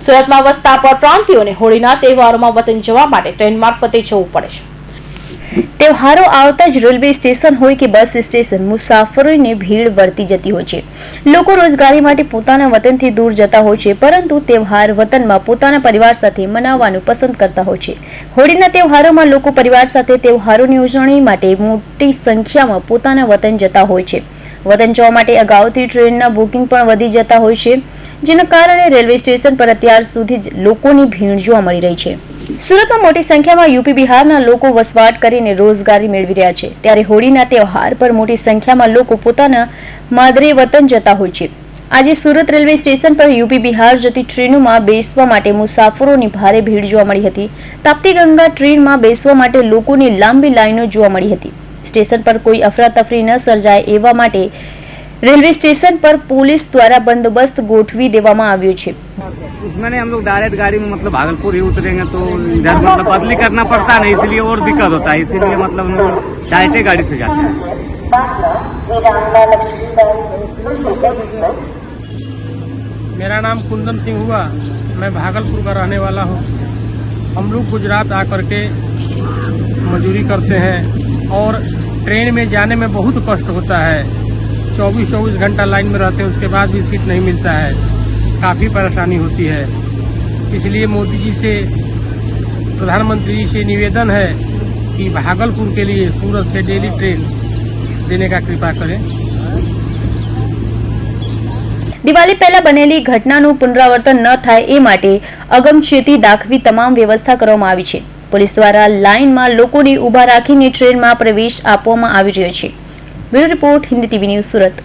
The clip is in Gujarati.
સુરતમાં વસતા પરપ્રાંતિયોને હોળીના તહેવારોમાં વતન જવા માટે ટ્રેન મારફતે જવું પડે છે। તહેવારો આવતા જ રેલવે સ્ટેશન હોય કે બસ સ્ટેશન મુસાફરોની ભીડ વર્તી જતી હોય છે। લોકો રોજગારી માટે પોતાના વતનથી દૂર જતા હોય છે, પરંતુ તહેવાર વતનમાં પોતાના પરિવાર સાથે મનાવવાનું પસંદ કરતા હોય છે। હોળીના તહેવારોમાં લોકો પરિવાર સાથે તહેવારોની ઉજવણી માટે મોટી સંખ્યામાં પોતાના વતન જતા હોય છે। વતન જવા માટે અગાઉથી ટ્રેનના બુકિંગ પણ વધી જતા હોય છે, જેના કારણે રેલવે સ્ટેશન પર અત્યાર સુધી જ લોકોની ભીડ જોવા મળી રહી છે। સુરતમાં મોટી સંખ્યામાં યુપી બિહારના લોકો વસવાટ કરીને રોજગારી મેળવી રહ્યા છે, ત્યારે હોળીના તહેવાર પર મોટી સંખ્યામાં લોકો પોતાના માદરે વતન જતા હોય છે। આજે સુરત રેલવે સ્ટેશન પર યુપી બિહાર જતી ટ્રેનોમાં બેસવા માટે મુસાફરોની ભારે ભીડ જોવા મળી હતી। તાપ્તી ગંગા ટ્રેનમાં બેસવા માટે લોકોની લાંબી લાઈનો જોવા મળી હતી। સ્ટેશન પર કોઈ અફરાતફરી ન સર્જાય એવા માટે रेलवे स्टेशन पर पुलिस द्वारा बंदोबस्त गोठवी देवामां आव्यो छे। उसमें नहीं, हम लोग डायरेक्ट गाड़ी में मतलब भागलपुर ही उतरेंगे तो इधर मतलब बदली करना पड़ता है ना, इसलिए और दिक्कत होता है, इसीलिए मतलब हम लोग डायरेक्ट गाड़ी से जाते हैं। मेरा नाम कुंदन सिंह हुआ, मैं भागलपुर का रहने वाला हूँ। हम लोग गुजरात आकर के मजदूरी करते हैं और ट्रेन में जाने में बहुत कष्ट होता है। 24 घंटा लाइन में रहते हैं, उसके बाद भी सीट नहीं मिलता है, काफ़ी परेशानी होती है। इसलिए मोदी जी से, प्रधानमंत्री जी से निवेदन है कि भागलपुर के लिए सूरत से डेली ट्रेन देने का कृपा करें। દિવાળી પહેલા બનેલી ઘટનાનું પુનરાવર્તન ન થાય એ માટે અગમચેતી દાખવી તમામ વ્યવસ્થા કરવામાં આવી છે। પોલીસ દ્વારા લાઇનમાં લોકોને ઊભા રાખીને ટ્રેનમાં પ્રવેશ આપવામાં આવી રહ્યો છે। Bureau report, Hindi TV news, Surat.